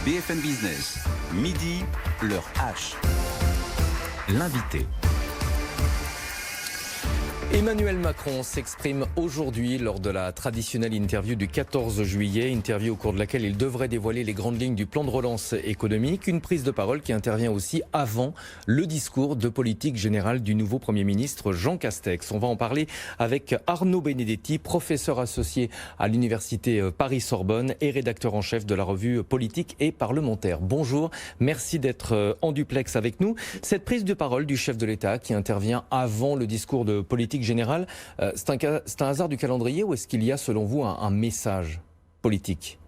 BFM Business, midi, l'heure H. L'invité. Emmanuel Macron s'exprime aujourd'hui lors de la traditionnelle interview du 14 juillet, interview au cours de laquelle il devrait dévoiler les grandes lignes du plan de relance économique, une prise de parole qui intervient aussi avant le discours de politique générale du nouveau Premier ministre Jean Castex. On va en parler avec Arnaud Benedetti, professeur associé à l'université Paris-Sorbonne et rédacteur en chef de la revue Politique et Parlementaire. Bonjour, merci d'être en duplex avec nous. Cette prise de parole du chef de l'État qui intervient avant le discours de politique générale, c'est un hasard du calendrier ou est-ce qu'il y a selon vous un message politique ?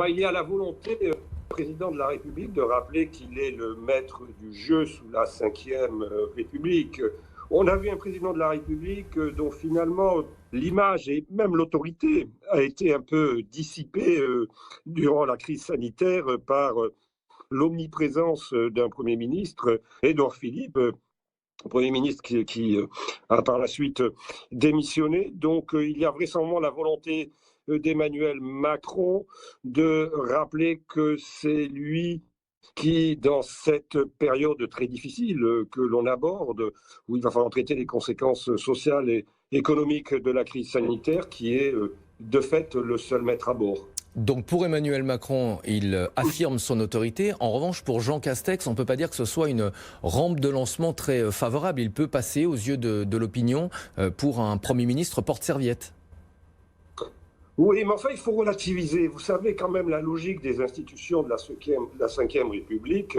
Il y a la volonté du président de la République de rappeler qu'il est le maître du jeu sous la Ve République. On a vu un président de la République dont finalement l'image et même l'autorité a été un peu dissipée durant la crise sanitaire par l'omniprésence d'un Premier ministre, Édouard Philippe, Premier ministre qui a par la suite démissionné. Donc il y a vraisemblablement la volonté d'Emmanuel Macron de rappeler que c'est lui qui, dans cette période très difficile que l'on aborde, où il va falloir traiter les conséquences sociales et économiques de la crise sanitaire, qui est de fait le seul maître à bord. Donc pour Emmanuel Macron, il affirme son autorité. En revanche, pour Jean Castex, on ne peut pas dire que ce soit une rampe de lancement très favorable. Il peut passer aux yeux de l'opinion pour un Premier ministre porte-serviette. Oui, mais enfin, il faut relativiser. Vous savez quand même la logique des institutions de la Ve République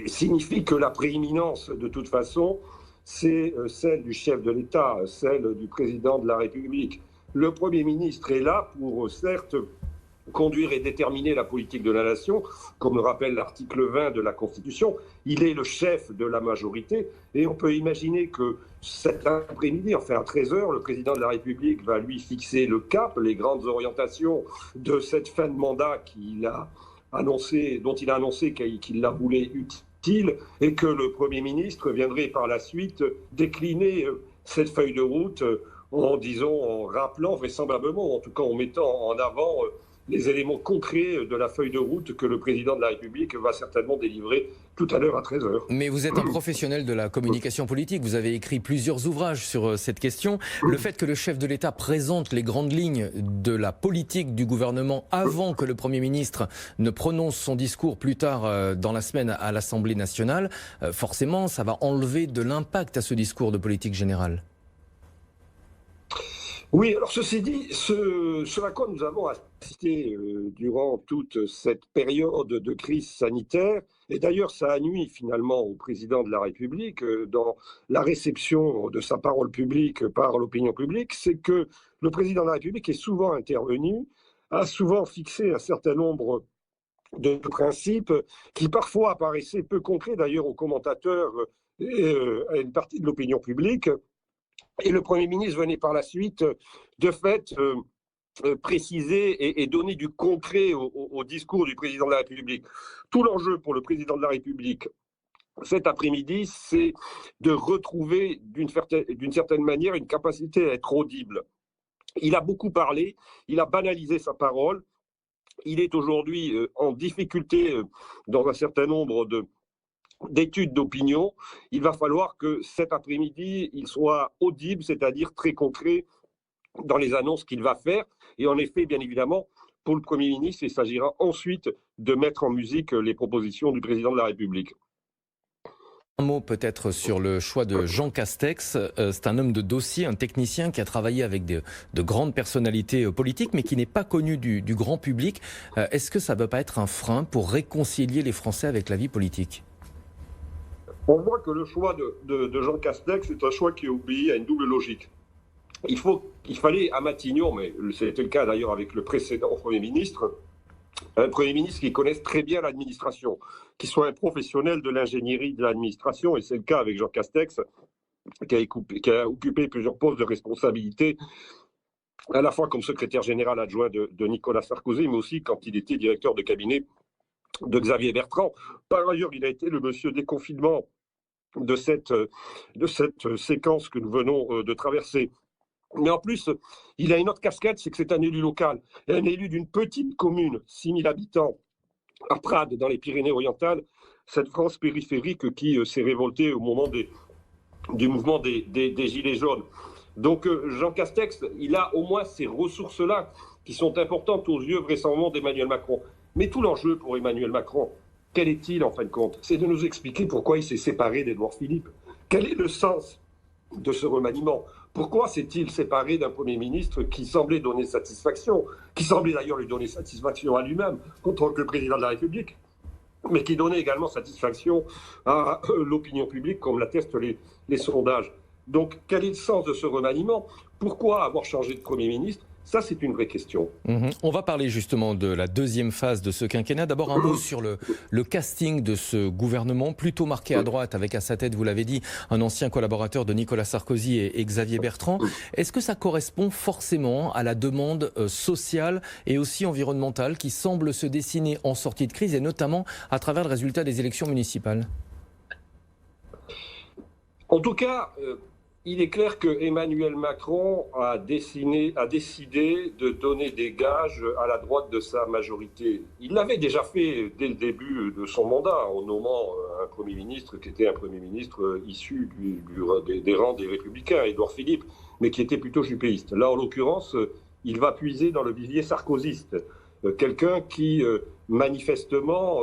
signifie que la prééminence, de toute façon, c'est celle du chef de l'État, celle du président de la République. Le Premier ministre est là pour, certes, conduire et déterminer la politique de la nation, comme le rappelle l'article 20 de la Constitution. Il est le chef de la majorité et on peut imaginer que cet après-midi, enfin à 13h, le président de la République va lui fixer le cap, les grandes orientations de cette fin de mandat dont il a annoncé qu'il la voulait utile et que le Premier ministre viendrait par la suite décliner cette feuille de route en rappelant vraisemblablement, en tout cas en mettant en avant les éléments concrets de la feuille de route que le président de la République va certainement délivrer tout à l'heure à 13h. Mais vous êtes un professionnel de la communication politique, vous avez écrit plusieurs ouvrages sur cette question. Le fait que le chef de l'État présente les grandes lignes de la politique du gouvernement avant que le Premier ministre ne prononce son discours plus tard dans la semaine à l'Assemblée nationale, forcément ça va enlever de l'impact à ce discours de politique générale. Oui, alors ceci dit, ce à quoi nous avons assisté durant toute cette période de crise sanitaire, et d'ailleurs ça a nui finalement au président de la République dans la réception de sa parole publique par l'opinion publique, c'est que le président de la République est souvent intervenu, a souvent fixé un certain nombre de principes qui parfois apparaissaient peu concrets d'ailleurs aux commentateurs et à une partie de l'opinion publique. Et le Premier ministre venait par la suite, de fait, préciser et donner du concret au discours du président de la République. Tout l'enjeu pour le président de la République cet après-midi, c'est de retrouver d'une certaine manière une capacité à être audible. Il a beaucoup parlé, il a banalisé sa parole, il est aujourd'hui en difficulté dans un certain nombre d'études d'opinion. Il va falloir que cet après-midi, il soit audible, c'est-à-dire très concret dans les annonces qu'il va faire. Et en effet, bien évidemment, pour le Premier ministre, il s'agira ensuite de mettre en musique les propositions du président de la République. Un mot peut-être sur le choix de Jean Castex. C'est un homme de dossier, un technicien qui a travaillé avec de grandes personnalités politiques, mais qui n'est pas connu du grand public. Est-ce que ça ne va pas être un frein pour réconcilier les Français avec la vie politique ? On voit que le choix de Jean Castex est un choix qui obéit à une double logique. Il fallait à Matignon, mais c'était le cas d'ailleurs avec le précédent Premier ministre, un Premier ministre qui connaisse très bien l'administration, qui soit un professionnel de l'ingénierie de l'administration, et c'est le cas avec Jean Castex, qui a occupé plusieurs postes de responsabilité, à la fois comme secrétaire général adjoint de Nicolas Sarkozy, mais aussi quand il était directeur de cabinet de Xavier Bertrand. Par ailleurs, il a été le monsieur déconfinement de cette séquence que nous venons de traverser. Mais en plus, il a une autre casquette, c'est que c'est un élu local, un élu d'une petite commune, 6 000 habitants, à Prades, dans les Pyrénées-Orientales, cette France périphérique qui s'est révoltée au moment du mouvement des Gilets jaunes. Donc Jean Castex, il a au moins ces ressources-là qui sont importantes aux yeux vraisemblablement d'Emmanuel Macron. Mais tout l'enjeu pour Emmanuel Macron, quel est-il en fin de compte? C'est de nous expliquer pourquoi il s'est séparé d'Édouard Philippe. Quel est le sens de ce remaniement? Pourquoi s'est-il séparé d'un Premier ministre qui semblait donner satisfaction, qui semblait d'ailleurs lui donner satisfaction à lui-même en tant que président de la République, mais qui donnait également satisfaction à l'opinion publique, comme l'attestent les sondages? Donc, quel est le sens de ce remaniement? Pourquoi avoir changé de Premier ministre? Ça, c'est une vraie question. On va parler justement de la deuxième phase de ce quinquennat. D'abord, un mot sur le casting de ce gouvernement, plutôt marqué à droite, avec à sa tête, vous l'avez dit, un ancien collaborateur de Nicolas Sarkozy et Xavier Bertrand. Est-ce que ça correspond forcément à la demande sociale et aussi environnementale qui semble se dessiner en sortie de crise, et notamment à travers le résultat des élections municipales? En tout cas, il est clair que Emmanuel Macron a décidé de donner des gages à la droite de sa majorité. Il l'avait déjà fait dès le début de son mandat, en nommant un Premier ministre qui était un Premier ministre issu des rangs des Républicains, Édouard Philippe, mais qui était plutôt juppéiste. Là, en l'occurrence, il va puiser dans le vivier sarkozyste, quelqu'un qui, manifestement,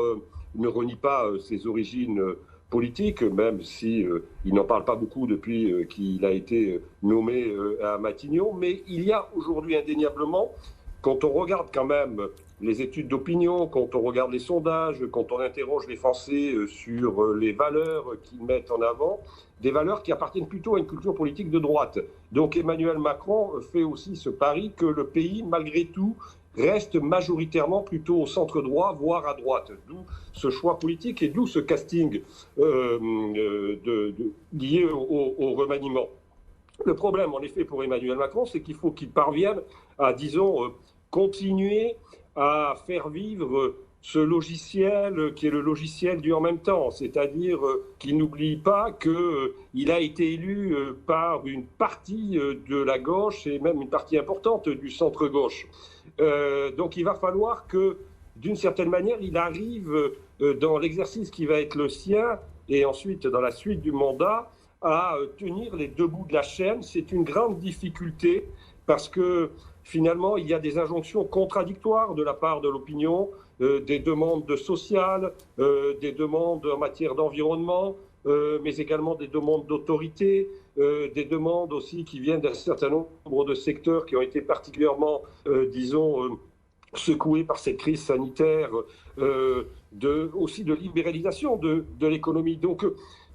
ne renie pas ses origines politique, même si il n'en parle pas beaucoup depuis qu'il a été nommé à Matignon. Mais il y a aujourd'hui indéniablement, quand on regarde quand même les études d'opinion, quand on regarde les sondages, quand on interroge les Français sur les valeurs qu'ils mettent en avant, des valeurs qui appartiennent plutôt à une culture politique de droite. Donc Emmanuel Macron fait aussi ce pari que le pays, malgré tout, reste majoritairement plutôt au centre droit, voire à droite. D'où ce choix politique et d'où ce casting lié au remaniement. Le problème, en effet, pour Emmanuel Macron, c'est qu'il faut qu'il parvienne à, disons, continuer à faire vivre ce logiciel qui est le logiciel du en même temps, c'est-à-dire qu'il n'oublie pas qu'il a été élu par une partie de la gauche et même une partie importante du centre-gauche. Donc il va falloir que, d'une certaine manière, il arrive dans l'exercice qui va être le sien et ensuite dans la suite du mandat à tenir les deux bouts de la chaîne. C'est une grande difficulté parce que finalement il y a des injonctions contradictoires de la part de l'opinion, des demandes sociales, des demandes en matière d'environnement, mais également des demandes d'autorité, des demandes aussi qui viennent d'un certain nombre de secteurs qui ont été particulièrement, disons, secoués par cette crise sanitaire, aussi de libéralisation de l'économie. Donc,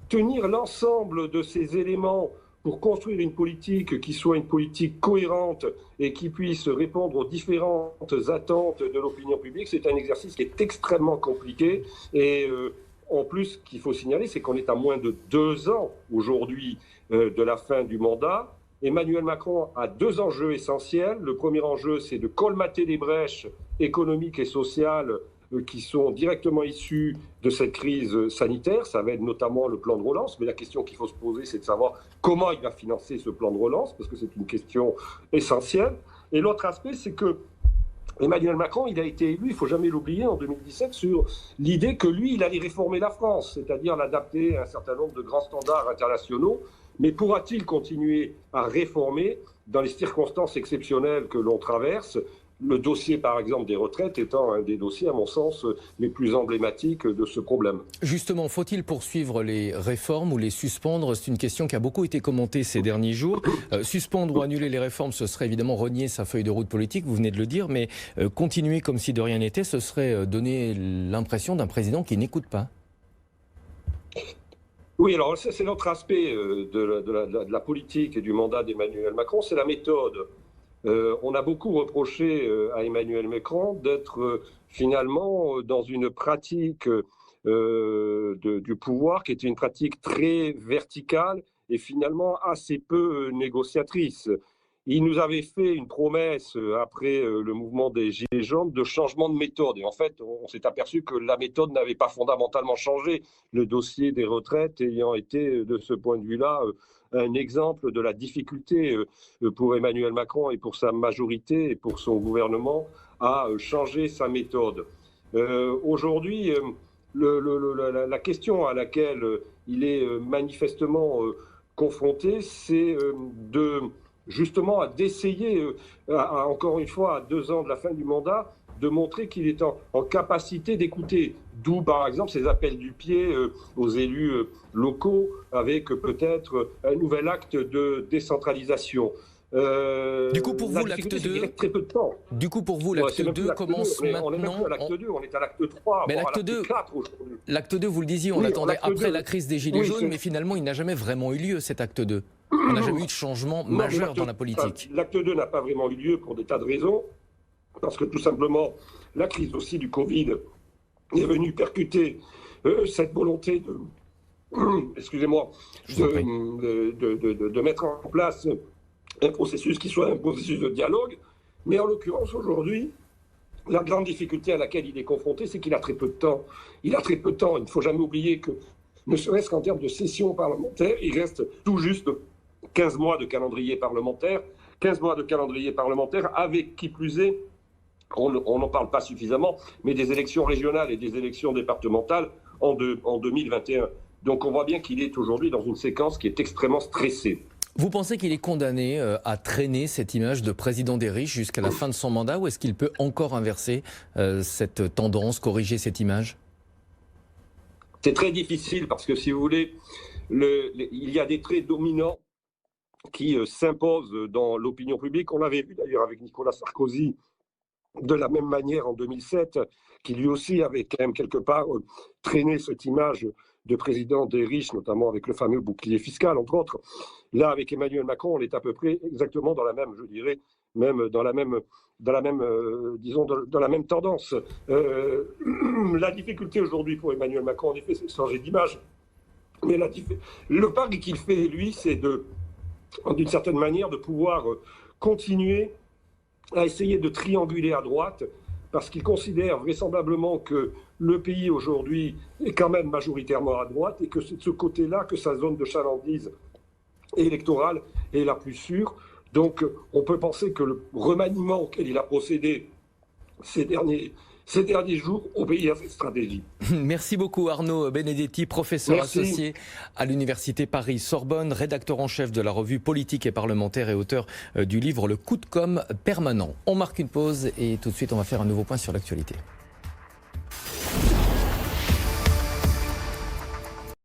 tenir l'ensemble de ces éléments pour construire une politique qui soit une politique cohérente et qui puisse répondre aux différentes attentes de l'opinion publique, c'est un exercice qui est extrêmement compliqué. Et en plus, ce qu'il faut signaler, c'est qu'on est à moins de 2 ans aujourd'hui de la fin du mandat. Emmanuel Macron a 2 enjeux essentiels. Le premier enjeu, c'est de colmater les brèches économiques et sociales qui sont directement issus de cette crise sanitaire. Ça va être notamment le plan de relance, mais la question qu'il faut se poser, c'est de savoir comment il va financer ce plan de relance, parce que c'est une question essentielle. Et l'autre aspect, c'est que Emmanuel Macron, il a été élu, il ne faut jamais l'oublier, en 2017, sur l'idée que lui, il allait réformer la France, c'est-à-dire l'adapter à un certain nombre de grands standards internationaux. Mais pourra-t-il continuer à réformer dans les circonstances exceptionnelles que l'on traverse ? Le dossier, par exemple, des retraites étant un des dossiers, à mon sens, les plus emblématiques de ce problème. Justement, faut-il poursuivre les réformes ou les suspendre? C'est une question qui a beaucoup été commentée ces derniers jours. Suspendre ou annuler les réformes, ce serait évidemment renier sa feuille de route politique, vous venez de le dire, mais continuer comme si de rien n'était, ce serait donner l'impression d'un président qui n'écoute pas. Oui, alors c'est l'autre aspect de la politique et du mandat d'Emmanuel Macron, c'est la méthode. On a beaucoup reproché à Emmanuel Macron d'être finalement dans une pratique du pouvoir qui était une pratique très verticale et finalement assez peu négociatrice. Il nous avait fait une promesse après le mouvement des Gilets jaunes de changement de méthode. Et en fait, on s'est aperçu que la méthode n'avait pas fondamentalement changé. Le dossier des retraites ayant été, de ce point de vue-là, un exemple de la difficulté pour Emmanuel Macron et pour sa majorité et pour son gouvernement à changer sa méthode. Aujourd'hui, la question à laquelle il est manifestement confronté, c'est justement d'essayer, encore une fois, à 2 ans de la fin du mandat, de montrer qu'il est en capacité d'écouter. D'où, par exemple, ces appels du pied aux élus locaux, avec peut-être un nouvel acte de décentralisation. Du coup, pour vous, l'acte 2, très peu de temps. Du coup, pour vous, l'acte 2 commence maintenant. On est même plus à l'acte 2, on est à l'acte 3, mais l'acte 2, 4 aujourd'hui. L'acte 2, vous le disiez, on l'attendait après la crise des Gilets jaunes, mais finalement, il n'a jamais vraiment eu lieu, cet acte 2. On n'a jamais eu de changement majeur dans la politique. L'acte 2 n'a pas vraiment eu lieu pour des tas de raisons, parce que tout simplement, la crise aussi du Covid est venue percuter cette volonté de mettre en place un processus qui soit un processus de dialogue. Mais en l'occurrence, aujourd'hui, la grande difficulté à laquelle il est confronté, c'est qu'il a très peu de temps. Il a très peu de temps. Il ne faut jamais oublier que, ne serait-ce qu'en termes de session parlementaire, il reste tout juste 15 mois de calendrier parlementaire. 15 mois de calendrier parlementaire, avec qui plus est, on n'en parle pas suffisamment, mais des élections régionales et des élections départementales en 2021. Donc on voit bien qu'il est aujourd'hui dans une séquence qui est extrêmement stressée. Vous pensez qu'il est condamné à traîner cette image de président des riches jusqu'à la fin de son mandat, ou est-ce qu'il peut encore inverser cette tendance, corriger cette image? C'est très difficile parce que, si vous voulez, il y a des traits dominants qui s'imposent dans l'opinion publique. On l'avait vu d'ailleurs avec Nicolas Sarkozy, de la même manière en 2007, qui lui aussi avait quand même quelque part traîné cette image de président des riches, notamment avec le fameux bouclier fiscal, entre autres. Là, avec Emmanuel Macron, on est à peu près exactement dans la même, je dirais, même dans la même tendance. La difficulté aujourd'hui pour Emmanuel Macron, en effet, c'est de changer d'image. Mais le pari qu'il fait, lui, c'est d'une certaine manière, de pouvoir continuer à essayer de trianguler à droite, parce qu'il considère vraisemblablement que le pays aujourd'hui est quand même majoritairement à droite, et que c'est de ce côté-là que sa zone de chalandise électorale est la plus sûre. Donc on peut penser que le remaniement auquel il a procédé ces derniers jours obéit à cette stratégie. Merci beaucoup Arnaud Benedetti, professeur associé à l'Université Paris-Sorbonne, rédacteur en chef de la revue Politique et Parlementaire et auteur du livre Le coup de com' permanent. On marque une pause et tout de suite on va faire un nouveau point sur l'actualité.